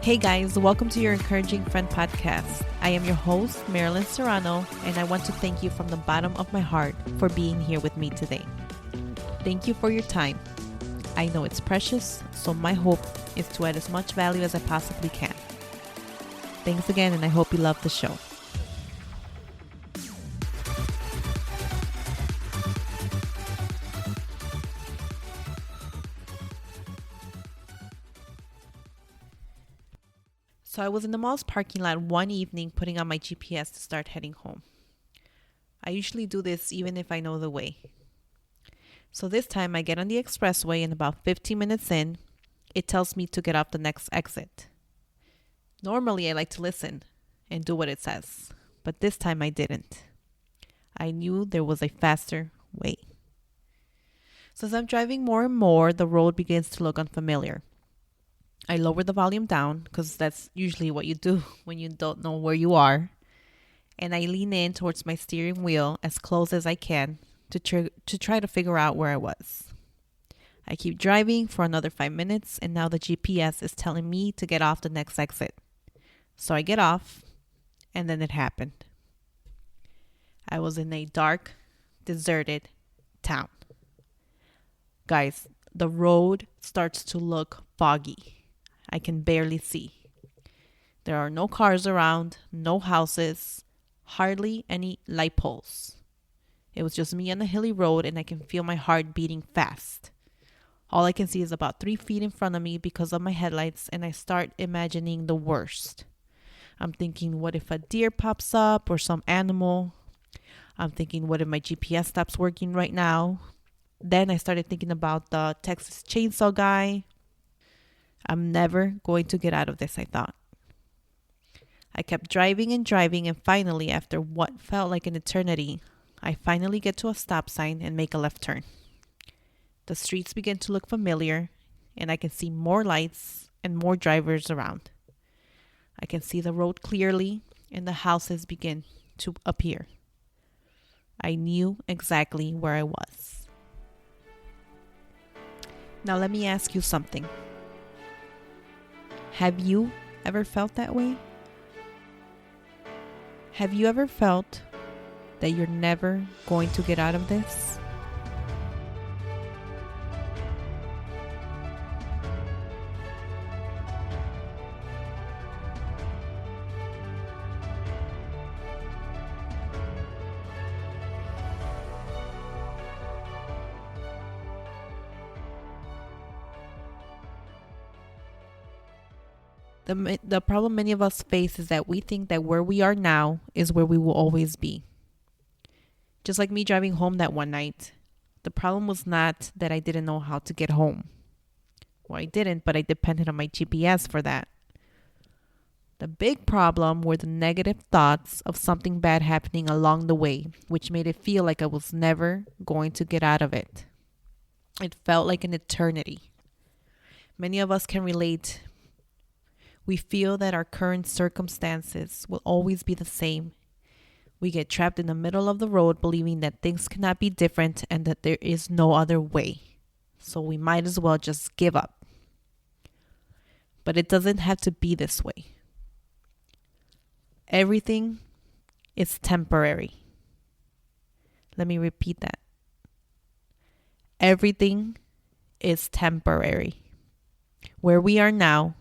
Hey guys, welcome to your Encouraging Friend podcast. I am your host, Marilyn Serrano, and I want to thank you from the bottom of my heart for being here with me today. Thank you for your time. I know it's precious, so my hope is to add as much value as I possibly can. Thanks again, and I hope you love the show. So I was in the mall's parking lot one evening putting on my GPS to start heading home. I usually do this even if I know the way. So this time I get on the expressway and about 15 minutes in, it tells me to get off the next exit. Normally I like to listen and do what it says, but this time I didn't. I knew there was a faster way. So as I'm driving more and more, the road begins to look unfamiliar. I lower the volume down because that's usually what you do when you don't know where you are. And I lean in towards my steering wheel as close as I can to try to figure out where I was. I keep driving for another 5 minutes, and now the GPS is telling me to get off the next exit. So I get off, and then it happened. I was in a dark, deserted town. Guys, the road starts to look foggy. I can barely see. There are no cars around, no houses, hardly any light poles. It was just me on the hilly road, and I can feel my heart beating fast. All I can see is about 3 feet in front of me because of my headlights, and I start imagining the worst. I'm thinking, what if a deer pops up or some animal? I'm thinking, what if my GPS stops working right now? Then I started thinking about the Texas Chainsaw guy. I'm never going to get out of this, I thought. I kept driving, and finally, after what felt like an eternity, I finally get to a stop sign and make a left turn. The streets begin to look familiar, and I can see more lights and more drivers around. I can see the road clearly, and the houses begin to appear. I knew exactly where I was. Now let me ask you something. Have you ever felt that way? Have you ever felt that you're never going to get out of this? The problem many of us face is that we think that where we are now is where we will always be. Just like me driving home that one night, the problem was not that I didn't know how to get home. Well, I didn't, but I depended on my GPS for that. The big problem were the negative thoughts of something bad happening along the way, which made it feel like I was never going to get out of it. It felt like an eternity. Many of us can relate. We feel that our current circumstances will always be the same. We get trapped in the middle of the road believing that things cannot be different and that there is no other way. So we might as well just give up. But it doesn't have to be this way. Everything is temporary. Let me repeat that. Everything is temporary. Where we are now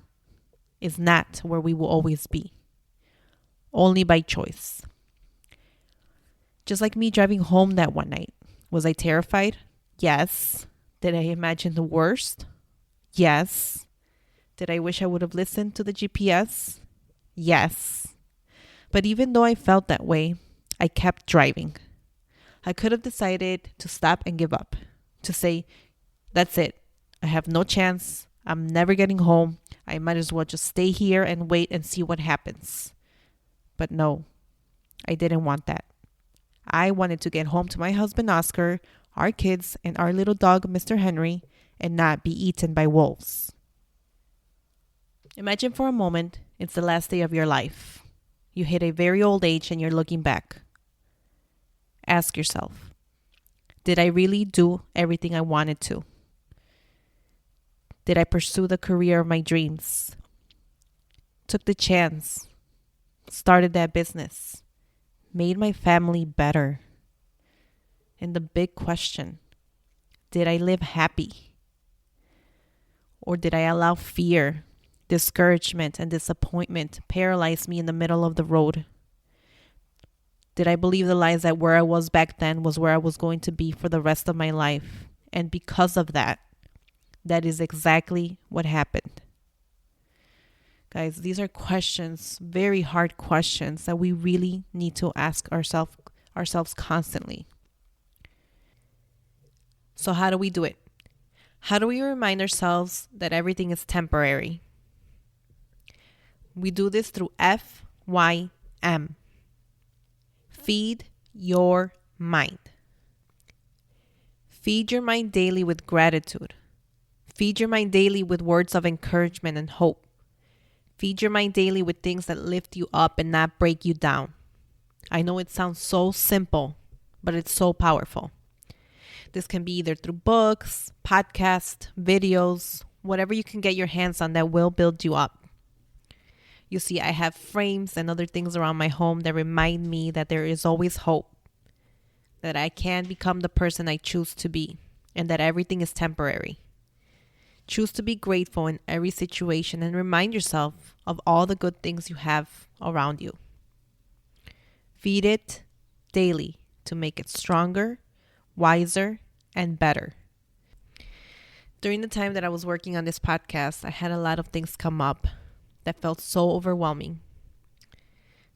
is not where we will always be. Only by choice. Just like me driving home that one night. Was I terrified? Yes. Did I imagine the worst? Yes. Did I wish I would have listened to the GPS? Yes. But even though I felt that way, I kept driving. I could have decided to stop and give up. To say, that's it. I have no chance. I'm never getting home. I might as well just stay here and wait and see what happens. But no, I didn't want that. I wanted to get home to my husband, Oscar, our kids, and our little dog, Mr. Henry, and not be eaten by wolves. Imagine for a moment, it's the last day of your life. You hit a very old age and you're looking back. Ask yourself, did I really do everything I wanted to? Did I pursue the career of my dreams? took the chance, started that business, made my family better. And the big question, did I live happy? Or did I allow fear, discouragement, and disappointment paralyze me in the middle of the road? Did I believe the lies that where I was back then was where I was going to be for the rest of my life? And because of that, that is exactly what happened. Guys, these are questions, very hard questions that we really need to ask ourselves constantly. So how do we do it? How do we remind ourselves that everything is temporary? We do this through FYM. Feed your mind. Feed your mind daily with gratitude. Feed your mind daily with words of encouragement and hope. Feed your mind daily with things that lift you up and not break you down. I know it sounds so simple, but it's so powerful. This can be either through books, podcasts, videos, whatever you can get your hands on that will build you up. You see, I have frames and other things around my home that remind me that there is always hope, that I can become the person I choose to be, and that everything is temporary. Choose to be grateful in every situation and remind yourself of all the good things you have around you. Feed it daily to make it stronger, wiser, and better. During the time that I was working on this podcast, I had a lot of things come up that felt so overwhelming.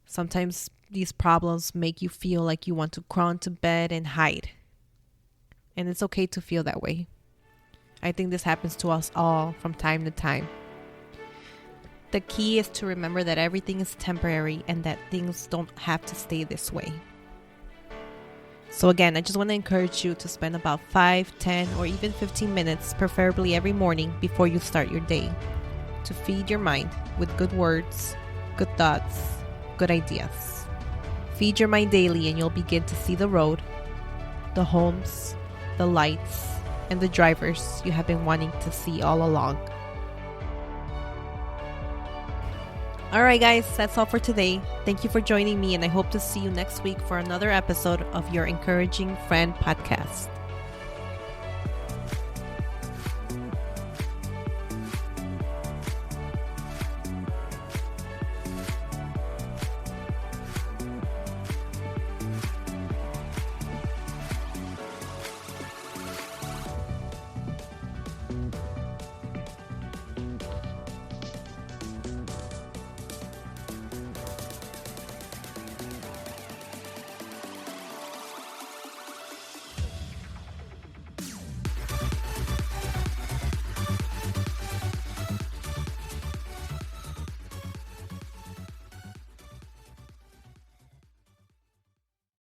Sometimes these problems make you feel like you want to crawl into bed and hide. And it's okay to feel that way. I think this happens to us all from time to time. The key is to remember that everything is temporary and that things don't have to stay this way. So again, I just want to encourage you to spend about 5, 10, or even 15 minutes, preferably every morning before you start your day, to feed your mind with good words, good thoughts, good ideas. Feed your mind daily and you'll begin to see the road, the homes, the lights, and the drivers you have been wanting to see all along. All right, guys, that's all for today. Thank you for joining me, and I hope to see you next week for another episode of your Encouraging Friend podcast.